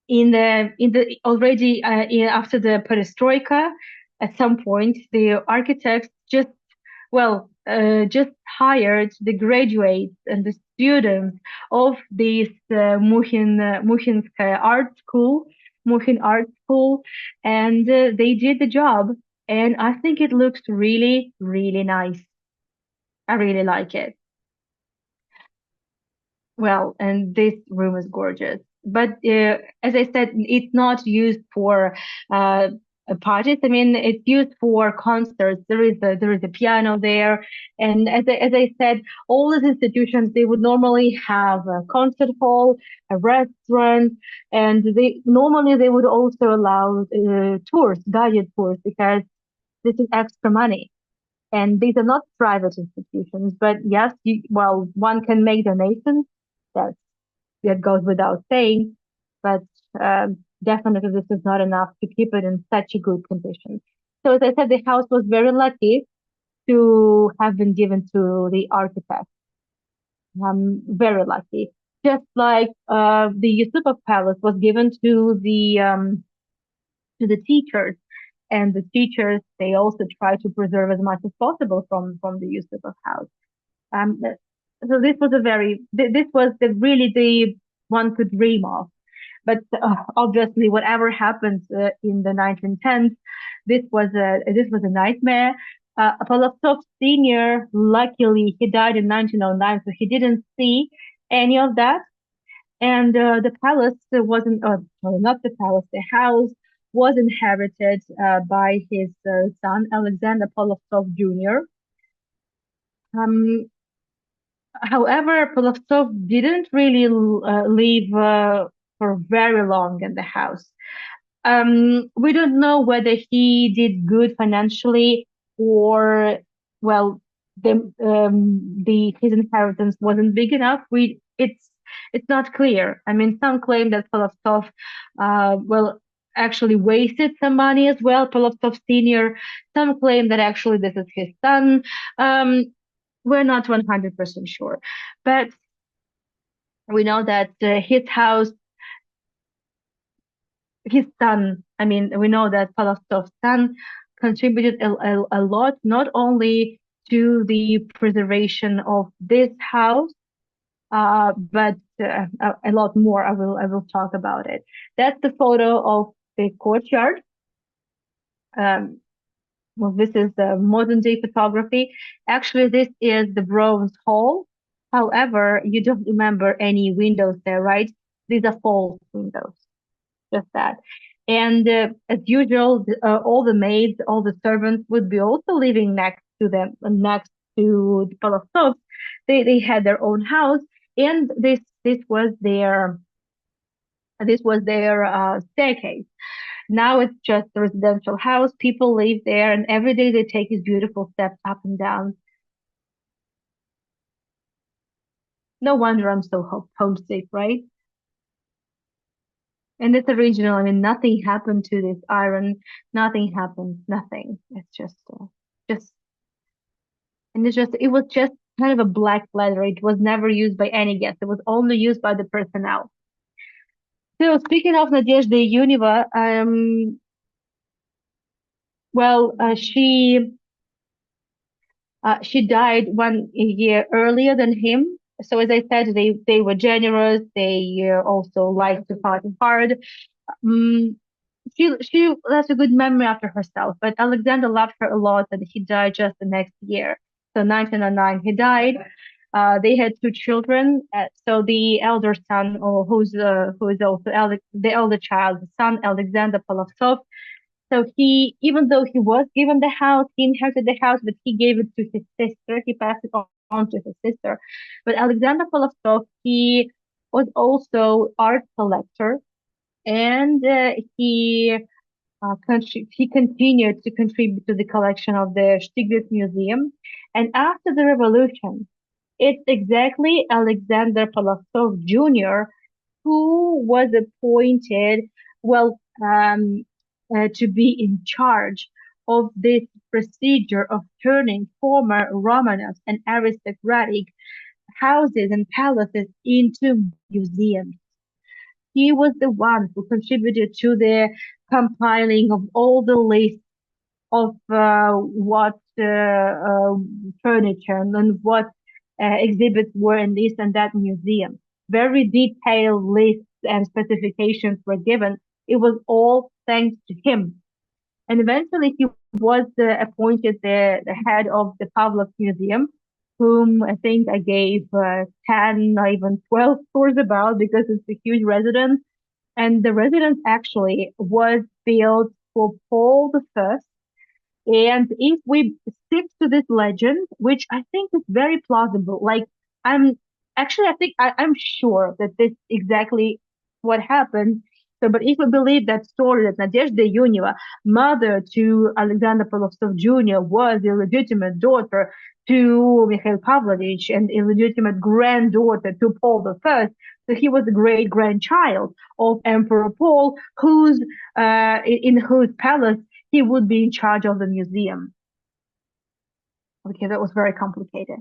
in the already after the perestroika, at some point the architects just hired the graduates and the students of this Muhinskaya art school, Muhin art school, and they did the job. And I think it looks really, really nice. I really like it. Well, and this room is gorgeous. But as I said, it's not used for uh, parties. I mean, it's used for concerts. There is a piano there, and as I said, all these institutions they would normally have a concert hall, a restaurant, and they would also allow tours, guided tours, because this is extra money. And these are not private institutions, but yes, one can make donations. That's that goes without saying, but definitely this is not enough to keep it in such a good condition. So as I said, the house was very lucky to have been given to the architect. Very lucky. Just like the Yusupov Palace was given to the teachers, and the teachers they also try to preserve as much as possible from the Yusupov House. Um, so this was really the one could dream of. But obviously, whatever happened in the 1910s, this was a nightmare. Polovtsov Senior, luckily, he died in 1909, so he didn't see any of that. And the palace wasn't, sorry, not the palace, the house was inherited by his son, Alexander Polovtsov Jr. Um, However, Polovtsov didn't really live for very long in the house. We don't know whether he did good financially or, well, the his inheritance wasn't big enough. It's not clear. I mean, some claim that Polovtsov, well, actually wasted some money as well. Polovtsov Senior. Some claim that actually this is his son. Um, we're not 100% sure, but we know that his house, his son, I mean, we know that Palastov's son contributed a lot, not only to the preservation of this house, but a lot more. I will talk about it. That's the photo of the courtyard. Um, well, this is the modern day photography. Actually, this is the bronze hall. However, you don't remember any windows there, right? These are false windows. Just that. And as usual, all the maids, all the servants would be also living next to them, next to the Palazzo. They had their own house, and this was their staircase. Now it's just a residential house. People live there, and every day they take these beautiful steps up and down. No wonder I'm so homesick, right? And it's original. I mean, nothing happened to this iron. Nothing happened. Nothing. It's just, and it was just kind of a black leather. It was never used by any guest. It was only used by the personnel. So speaking of Nadezhda Yuniva, well, she died 1 year earlier than him. So as I said, they were generous. They also liked to party hard. Um, she left a good memory after herself, but Alexander loved her a lot, and he died just the next year. So 1909, he died. They had two children. So the elder son, or who is also the elder child, the son Alexander Polovtsov. So even though he was given the house, he inherited the house, but he gave it to his sister. He passed it on to his sister. But Alexander Polovtsov, he was also art collector, and he continued to contribute to the collection of the Stiglitz Museum. And after the revolution, it's exactly Alexander Polovtsov Jr. who was appointed, well, to be in charge of this procedure of turning former Romanovs and aristocratic houses and palaces into museums. He was the one who contributed to the compiling of all the lists of what furniture and what exhibits were in this and that museum. Very detailed lists and specifications were given. It was all thanks to him. And eventually he was appointed the head of the Pavlov Museum, whom I think I gave 10 or even 12 tours about because it's a huge residence. And the residence actually was built for Paul the First, and if we stick to this legend, which I think is very plausible, like I'm I think I'm sure that this exactly what happened. So, but if we believe that story that Nadezhda Yuniva, mother to Alexander Polovtsov Jr., was the illegitimate daughter to Mikhail Pavlovich and illegitimate granddaughter to Paul the First, so he was a great grandchild of Emperor Paul, whose in whose palace he would be in charge of the museum. Okay, that was very complicated.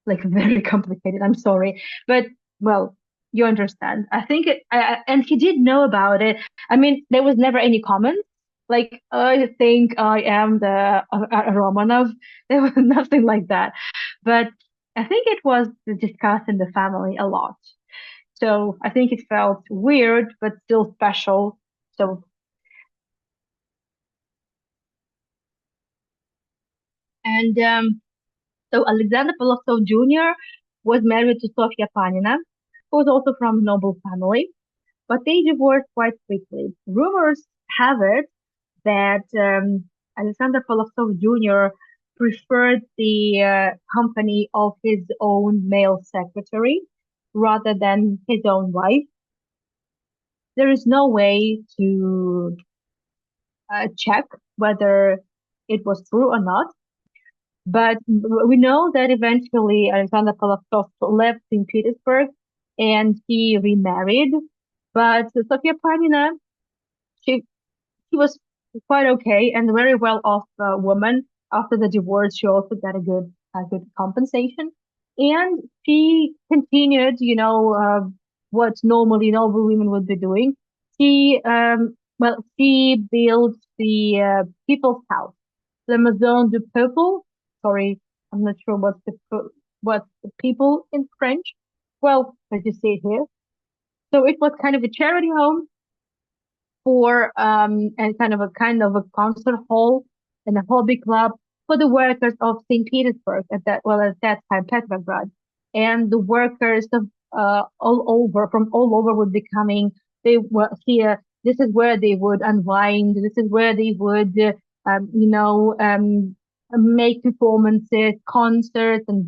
Like very complicated. I'm sorry, but well, you understand. I think and he did know about it. I mean, there was never any comments. Like, I think I am the Romanov. There was nothing like that. But I think it was discussed in the family a lot. So I think it felt weird, but still special. So, and So Alexander Polovtsov Jr. was married to Sofia Panina, who was also from a noble family, but they divorced quite quickly. Rumors have it that Alexander Polovtsov Jr. preferred the company of his own male secretary rather than his own wife. There is no way to check whether it was true or not. But we know that eventually Alexander Polovtsov left St. Petersburg and he remarried. But Sofia Panina, she she was quite okay and very well off woman. After the divorce, she also got a good compensation, and she continued, what normally noble women would be doing. She built the People's House, the Maison du Peuple. Sorry, I'm not sure what's the people in French. Well, as you see here. So it was kind of a charity home for and kind of a concert hall and a hobby club for the workers of St. Petersburg at that time Petrograd, and the workers of all over would be coming. They were here. This is where they would unwind. This is where they would make performances, concerts, and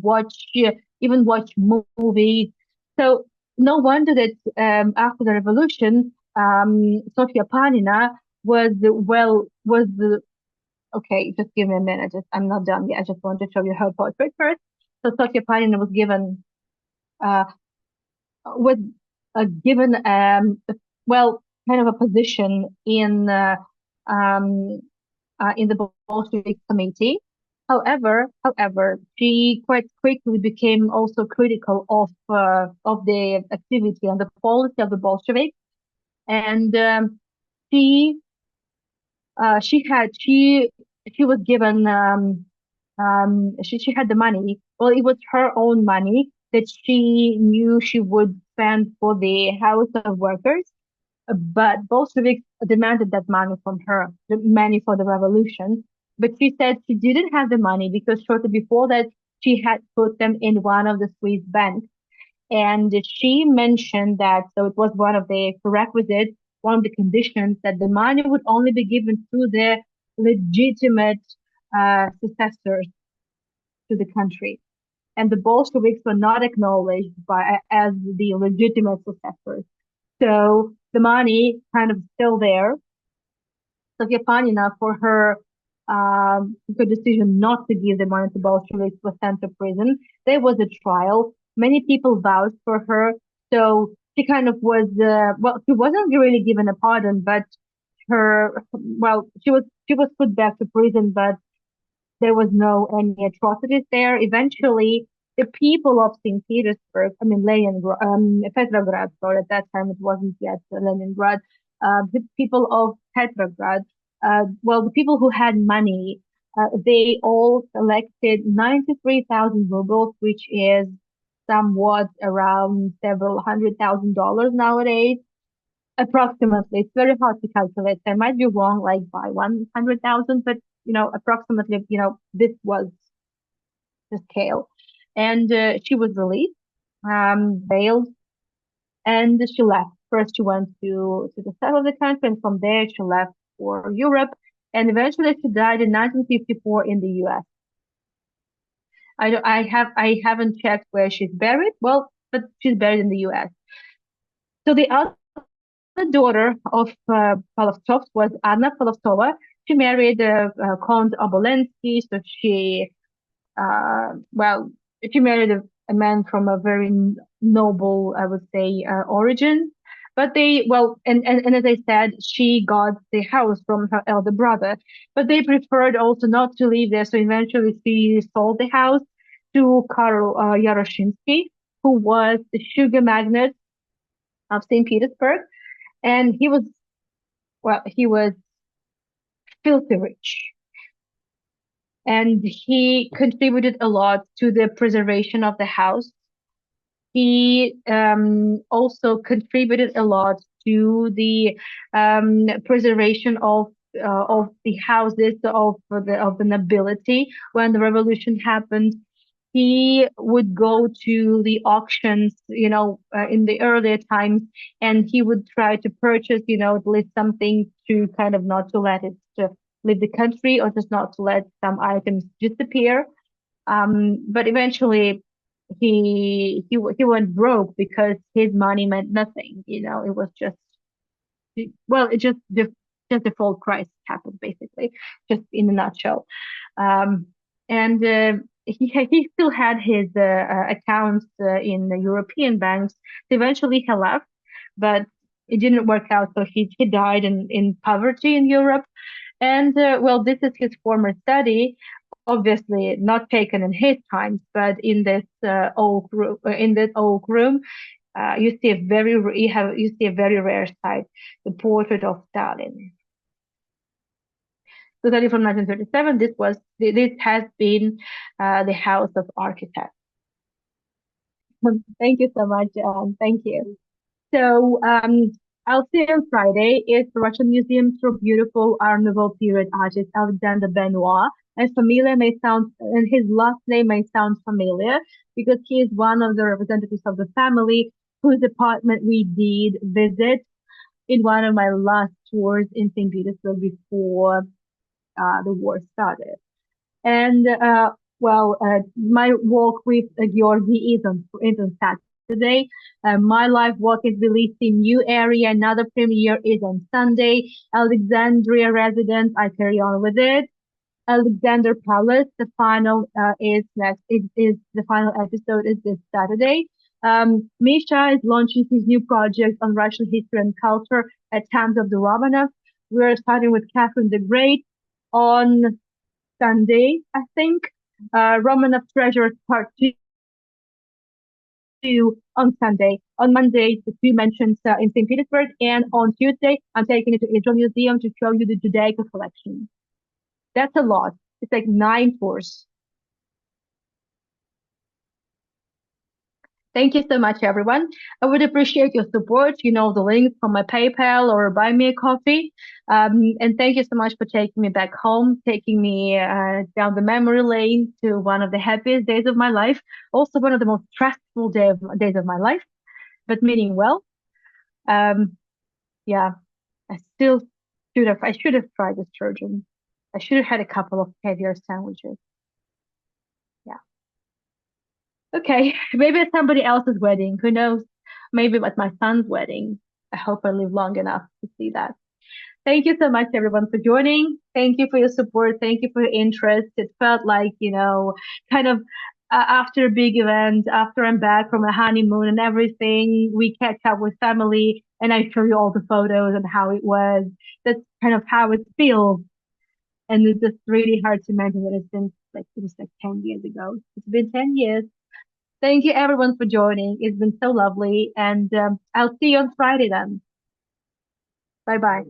even watch movies. So no wonder that after the revolution Sofia Panina was okay. Just give me a minute. I'm not done yet. I just want to show you her portrait first. So Sofia Panina uh, was given well kind of a position um, in the Bolshevik committee. However, she quite quickly became also critical of the activity and the policy of the Bolsheviks, and she she was given she had the money. Well, it was her own money that she knew she would spend for the House of Workers, but Bolsheviks demanded that money from her, the money for the revolution. But she said she didn't have the money because shortly before that she had put them in one of the Swiss banks, and she mentioned that, so it was one of the prerequisites, one of the conditions, that the money would only be given to the legitimate successors to the country. And the Bolsheviks were not acknowledged as the legitimate successors. So the money kind of still there. Sofia Panina, for her decision not to give the money to Bolsheviks, was sent to prison. There was a trial. Many people vouched for her. So she kind of she wasn't really given a pardon, but she was put back to prison, but there was no any atrocities there. Eventually, the people of St. Petersburg, I mean Petrograd, sorry, at that time it wasn't yet Leningrad. The people of Petrograd, the people who had money, they all collected 93,000 rubles, which is somewhat around several $100,000 nowadays. Approximately, it's very hard to calculate. I might be wrong, like by 100,000, but approximately, this was the scale. And she was released, bailed, and she left. First, she went to the south of the country, and from there, she left for Europe. And eventually, she died in 1954 in the U.S. I haven't checked where she's buried. Well, but she's buried in the U.S. So the other daughter of Polovtsov was Anna Polovtsova. She married Count Obolensky, so well, she married a man from a very noble, I would say, origin. But and as I said, she got the house from her elder brother, but they preferred also not to live there. So eventually she sold the house to Karl Yaroshinsky, who was the sugar magnate of St. Petersburg. And he was filthy rich. And he contributed a lot to the preservation of the house. He also contributed a lot to the preservation of the houses of the nobility. When the revolution happened, he would go to the auctions, in the earlier times, and he would try to purchase, at least something to kind of not to let it leave the country or just not to let some items disappear. But eventually he went broke because his money meant nothing. It was just well, it just default crisis happened basically, just in a nutshell. Um, and he still had his accounts in the European banks. Eventually, he left, but it didn't work out. So he died in poverty in Europe. And well, this is his former study, obviously not taken in his times, but in this oak room, you see a very rare sight, the portrait of Stalin. The study from 1937. This has been the House of Architects. Thank you so much. Thank you. So I'll see you on Friday. It's the Russian Museum for beautiful Art Nouveau period artist Alexander Benoit. And his last name may sound familiar because he is one of the representatives of the family whose apartment we did visit in one of my last tours in St. Petersburg before the war started. And my walk with Georgi is on Saturday. My live walk is released in New Area. Another premiere is on Sunday. Alexandria residence, I carry on with it. Alexander Palace, the final is next. It is the final episode is this Saturday. Misha is launching his new project on Russian history and culture at times of the Romanov. We're starting with Catherine the Great on Sunday, I think. Romanov Treasures Part 2 on Sunday. On Monday, the two mentions in St. Petersburg. And on Tuesday, I'm taking it to Israel Museum to show you the Judaica collection. That's a lot. It's like 9 tours. Thank you so much, everyone. I would appreciate your support. You know the link from my PayPal or buy me a coffee. And thank you so much for taking me back home, taking me down the memory lane to one of the happiest days of my life, also one of the most stressful days of my life, but meaning well. Um, yeah, I should have tried the sturgeon. I should have had a couple of caviar sandwiches. Yeah. Okay, maybe at somebody else's wedding. Who knows? Maybe at my son's wedding. I hope I live long enough to see that. Thank you so much, everyone, for joining. Thank you for your support. Thank you for your interest. It felt like, kind of after a big event, after I'm back from a honeymoon and everything, we catch up with family and I show you all the photos and how it was. That's kind of how it feels. And it's just really hard to imagine that it was like 10 years ago. It's been 10 years. Thank you everyone for joining. It's been so lovely. And I'll see you on Friday then. Bye bye.